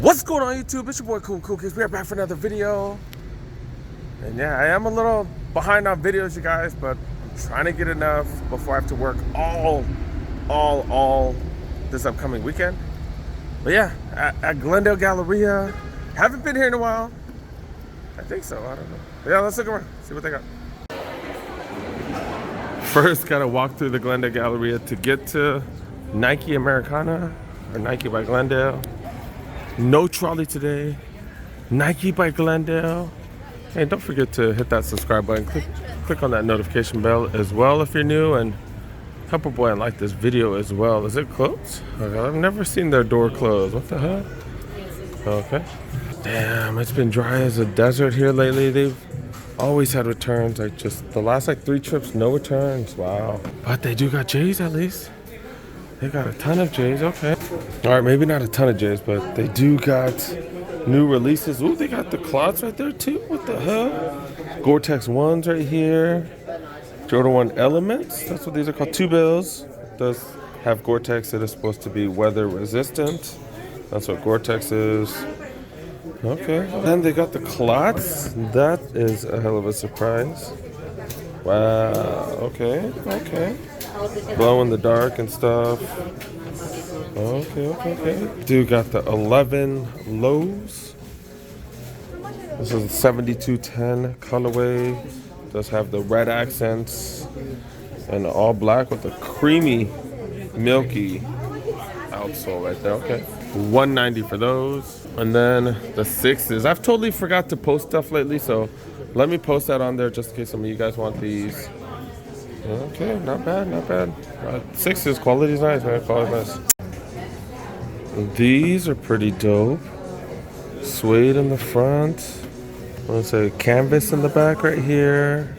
What's going on YouTube? It's your boy Cool Kids. We are back for another video. And yeah, I am a little behind on videos, you guys, but I'm trying to get enough before I have to work all this upcoming weekend. But yeah, at Glendale Galleria. Haven't been here in a while. I think so, I don't know. But yeah, let's look around, see what they got. First, gotta walk through the Glendale Galleria to get to Nike Americana, or Nike by Glendale. No trolley today. Nike by Glendale. Hey, don't forget to hit that subscribe button. Click on that notification bell as well if you're new, and help a boy and like this video as well. Is it closed? Okay, I've never seen their door closed. What the hell? Okay. Damn, it's been dry as a desert here lately. They've always had returns. Like just the last 3 trips, no returns. Wow. But they do got J's at least. They got a ton of J's, okay. All right, maybe not a ton of J's, but they do got new releases. Ooh, they got the clots right there too. What the hell? Gore-Tex 1s right here. Jordan 1 Elements. That's what these are called. 2 bills. It does have Gore-Tex. It is supposed to be weather resistant. That's what Gore-Tex is. Okay. Then they got the clots. That is a hell of a surprise. Wow. Okay. Glow in the dark and stuff. Okay. Dude got the 11 lows. This is a 7210 colorway. Does have the red accents and all black with a creamy, milky outsole right there. Okay. $190 for those. And then the 6s. I've totally forgot to post stuff lately, so let me post that on there just in case some of you guys want these. Okay, not bad. 6s, quality's nice, man. Quality's nice. These are pretty dope. Suede in the front. Let's say canvas in the back right here.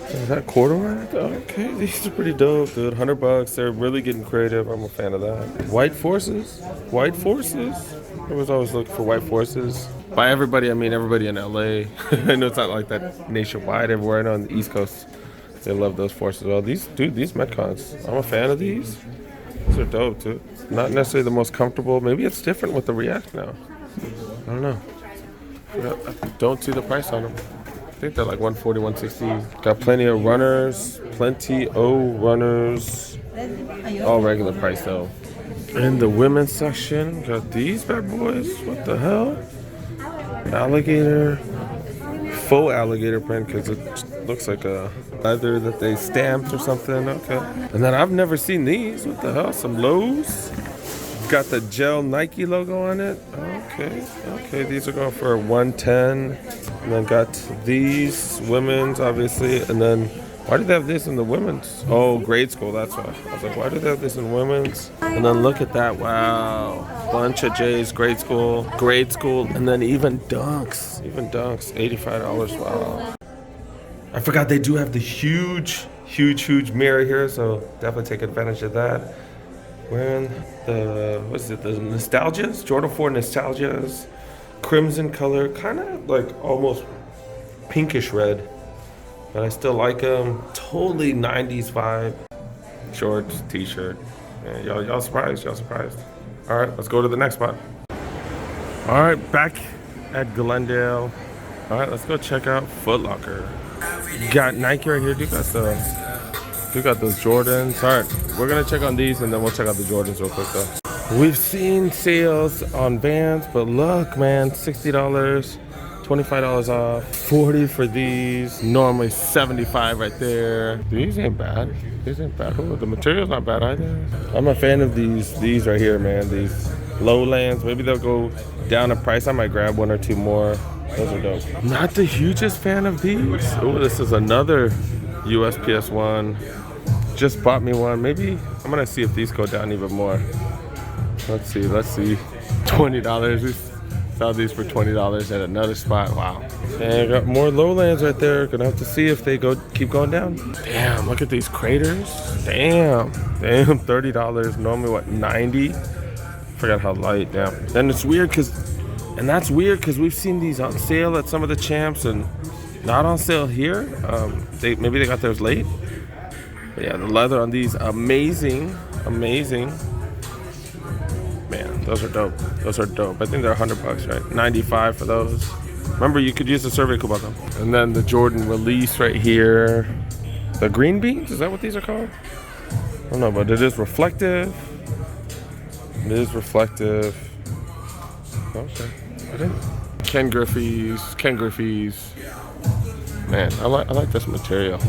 Is that corduroy? Okay, these are pretty dope, dude. $100. They're really getting creative. I'm a fan of that. White Forces. I was always looking for White Forces. By everybody, I mean everybody in LA. I know it's not like that nationwide. Everywhere I know on the East Coast, they love those Forces. Well, these Metcons, I'm a fan of these. These are dope, too. Not necessarily the most comfortable. Maybe it's different with the React now. I don't know. I don't see the price on them. I think they're like $140, $160. Got plenty of runners. All regular price, though. In the women's section, got these bad boys. What the hell? Alligator. Faux alligator print because it looks like a leather that they stamped or something. Okay. And then I've never seen these. What the hell? Some lows. Got the gel Nike logo on it. Okay. These are going for $110. And then got these women's, obviously. And then why do they have this in the women's? Oh, grade school. That's why. I was like, why do they have this in women's? And then look at that. Wow. Bunch of J's, grade school, and then even dunks, $85. Wow. I forgot they do have the huge mirror here, so definitely take advantage of that. Wearing the Nostalgias, Jordan 4 Nostalgias, crimson color, kind of like almost pinkish red, but I still like them. Totally 90s vibe. Shorts, t-shirt. Man, y'all surprised? All right, let's go to the next spot. All right, back at Glendale. All right, let's go check out Foot Locker. Got Nike right here. Do got those Jordans. All right, we're gonna check on these and then we'll check out the Jordans real quick though. We've seen sales on Vans, but look, man, $60, $25 off, $40 for these. Normally $75 right there. These ain't bad. Ooh, the material's not bad either. I'm a fan of these right here, man. These Lowlands. Maybe they'll go down in price. I might grab 1 or 2 more. Those are dope. Not the hugest fan of these. Oh, this is another USPS one. Just bought me one. Maybe I'm gonna see if these go down even more. Let's see. $20. We saw these for $20 at another spot. Wow. And I got more Lowlands right there. Gonna have to see if they keep going down. Damn, look at these craters. Damn, $30. Normally what, 90? Forgot how light. Damn. And it's weird that's weird because we've seen these on sale at some of the champs and not on sale here. Maybe they got theirs late. But yeah, the leather on these, amazing. Man, Those are dope. Those are dope. I think they're $100, right? 95 for those. Remember, you could use the survey coupon though. And then the Jordan release right here. The green beans, is that what these are called? I don't know, but it is reflective. It is reflective. Okay. I didn't. Ken Griffey's. Man, I like this material.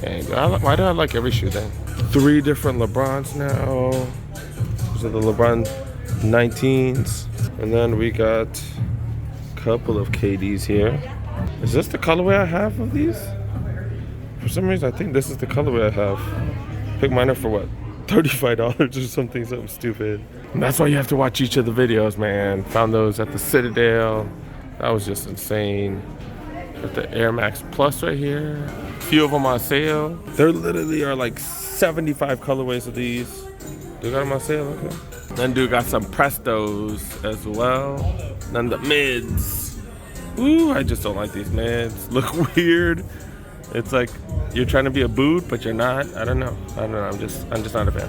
Dang, why do I like every shoe thing? 3 different LeBrons now. These are the LeBron 19s. And then we got a couple of KDs here. Is this the colorway I have of these? For some reason, I think this is the colorway I have. Pick mine up for what? $35 or something stupid. And that's why you have to watch each of the videos, man. Found those at the Citadel. That was just insane. Got the Air Max Plus right here. A few of them on sale. There literally are like 75 colorways of these. They got them on sale, okay. Then dude got some Prestos as well. Then the mids. Ooh, I just don't like these mids. Look weird. It's like you're trying to be a boot, but you're not. I don't know. I'm just not a fan.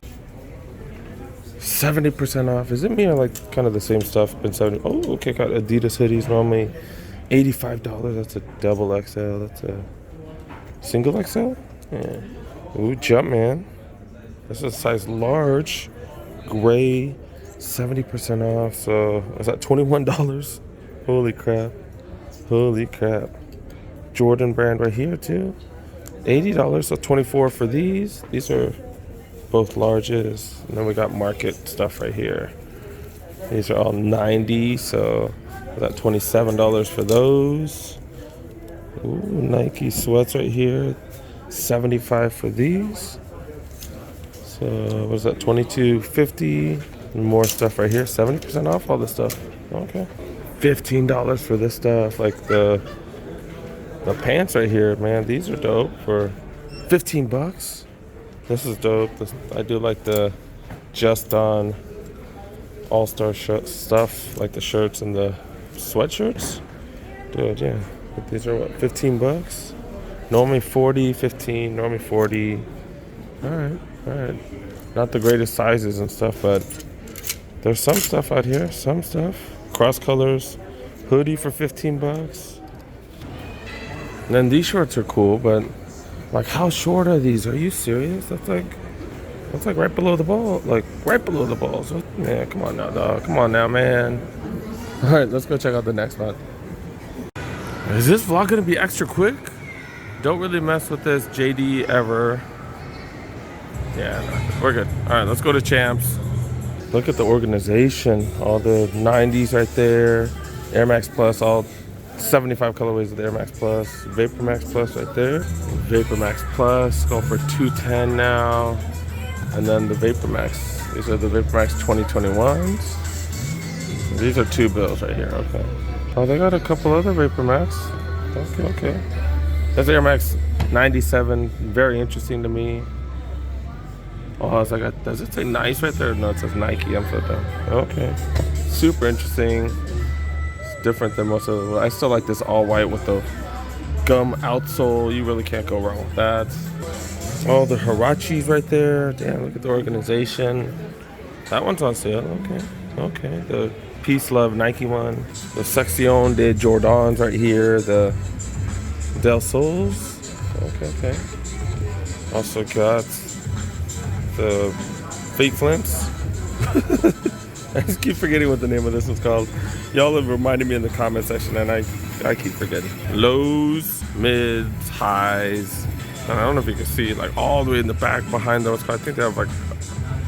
70% off. Is it me or like kind of the same stuff? Been 70. Oh, okay. Got Adidas hoodies normally $85. That's a double XL. That's a single XL. Yeah. Ooh, Jumpman. This is a size large, gray, 70% off. So is that $21? Holy crap! Holy crap! Jordan brand right here too. $80, so $24 for these. These are both larges. And then we got market stuff right here. These are all 90, so we got $27 for those. Ooh, Nike sweats right here. 75 for these. So what is that? $22.50. More stuff right here. 70% off all this stuff. Okay. $15 for this stuff, like the pants right here, man. These are dope for $15. This is dope. I do like the Just On All-Star stuff, like the shirts and the sweatshirts. Dude, yeah. But these are what, $15? Normally 40, 15, normally 40. All right. Not the greatest sizes and stuff, but there's some stuff out here. Some stuff. Cross colors. Hoodie for $15. And then these shorts are cool, but like how short are these? Are you serious? That's like right below the ball. Like right below the balls. Man, come on now, dog. Come on now, man. All right, let's go check out the next one. Is this vlog gonna be extra quick? Don't really mess with this JD ever. Yeah, no, we're good. All right, let's go to Champs. Look at the organization. All the 90s right there. Air Max Plus, all 75 colorways of the Air Max Plus. Vapor Max Plus right there. Vapor Max Plus, going for $210 now. And then the Vapor Max. These are the Vapor Max 2021s. These are 2 bills right here, okay. Oh, they got a couple other Vapor Max. Okay. That's Air Max 97, very interesting to me. Oh, it's like does it say nice right there? No, it says Nike. I'm so dumb. Okay. Super interesting. It's different than most of them. I still like this all white with the gum outsole. You really can't go wrong with that. Oh, the Hirachis right there. Damn, look at the organization. That one's on sale. Okay. The Peace Love Nike one. The Section de Jordans right here. The Del Sols. Okay. Also got the Fake Flints. I just keep forgetting what the name of this one's called. Y'all have reminded me in the comment section, and I keep forgetting. Lows, mids, highs. And I don't know if you can see it, like all the way in the back behind those. I think they have like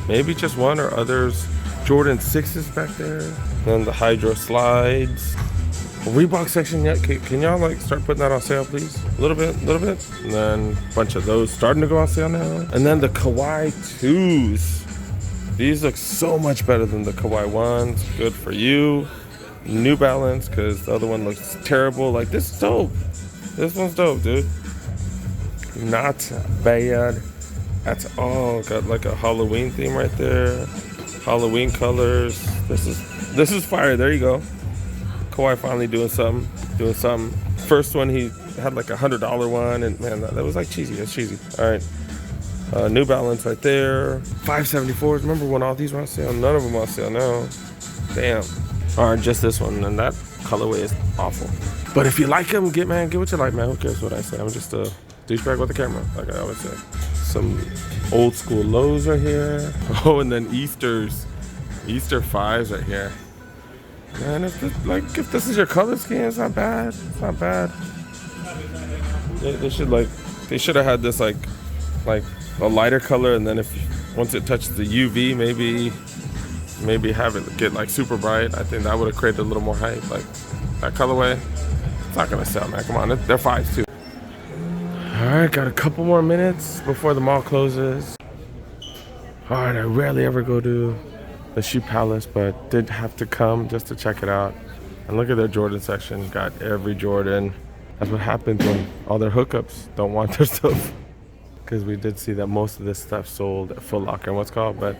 maybe just one or others. Jordan 6s back there. Then the Hydro Slides. Reebok section yet? Can y'all like start putting that on sale, please? A little bit. And then a bunch of those starting to go on sale now. And then the Kawhi 2s. These look so much better than the Kawhi 1s. Good for you. New Balance, because the other one looks terrible. Like, this is dope. This one's dope, dude. Not bad at all. Got like a Halloween theme right there. Halloween colors. This is fire. There you go. Kawhi finally doing something. First one, he had like $100 one, and man, that was like cheesy. That's cheesy. All right, New Balance right there. 574s. Remember when all these were on sale? None of them on sale now. Damn. Or just this one, and that colorway is awful. But if you like them, get what you like, man. Who cares what I say? I'm just a douchebag with a camera, like I always say. Some old school Lows right here. Oh, and then Easter 5s right here. Man, if this is your color scheme, it's not bad. It's not bad. They should have had this like a lighter color, and then once it touches the UV, maybe have it get like super bright. I think that would have created a little more hype. Like that colorway, it's not gonna sell, man. Come on, they're 5s too. All right, got a couple more minutes before the mall closes. All right, I rarely ever go to the Shoe Palace, but did have to come just to check it out. And look at their Jordan section. Got every Jordan. That's what happens when all their hookups don't want their stuff. Because we did see that most of this stuff sold at Foot Locker and what's called, but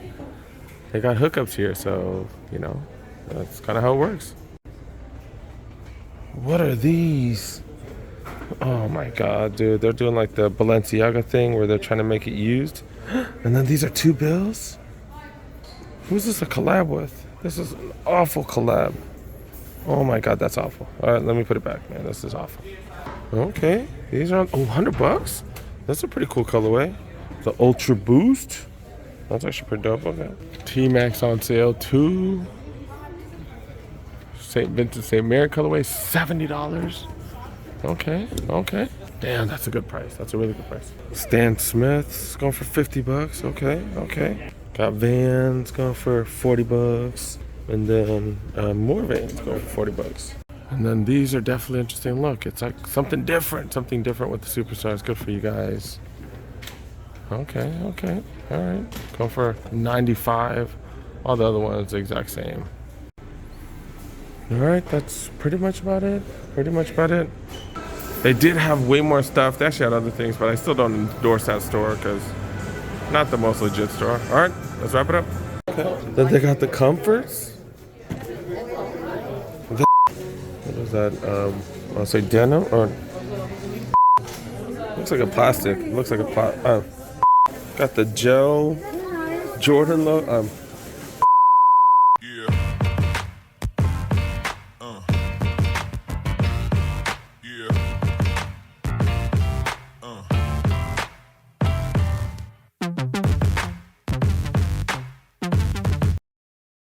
they got hookups here, so you know that's kind of how it works. What are these? Oh my god, dude, they're doing like the Balenciaga thing where they're trying to make it used. And then these are 2 bills? Who's this a collab with? This is an awful collab. Oh my god, that's awful. All right, let me put it back, man. This is awful. Okay, these are $100. That's a pretty cool colorway. The Ultra Boost. That's actually pretty dope. Okay. T-Max on sale, 2. Vintage St. Mary colorway, $70. Okay. Damn, that's a good price. That's a really good price. Stan Smith's going for $50. Okay. Got Vans going for $40. And then more Vans going for $40. And then these are definitely interesting. Look, it's like something different with the Superstars. Good for you guys. Okay. All right. Go for $95. All the other ones the exact same. All right, that's pretty much about it. They did have way more stuff. They actually had other things, but I still don't endorse that store because not the most legit store. All right, let's wrap it up. Okay. Then they got the Comforts. What is that? I'll say denim or looks like a plastic. Got the gel Jordan logo.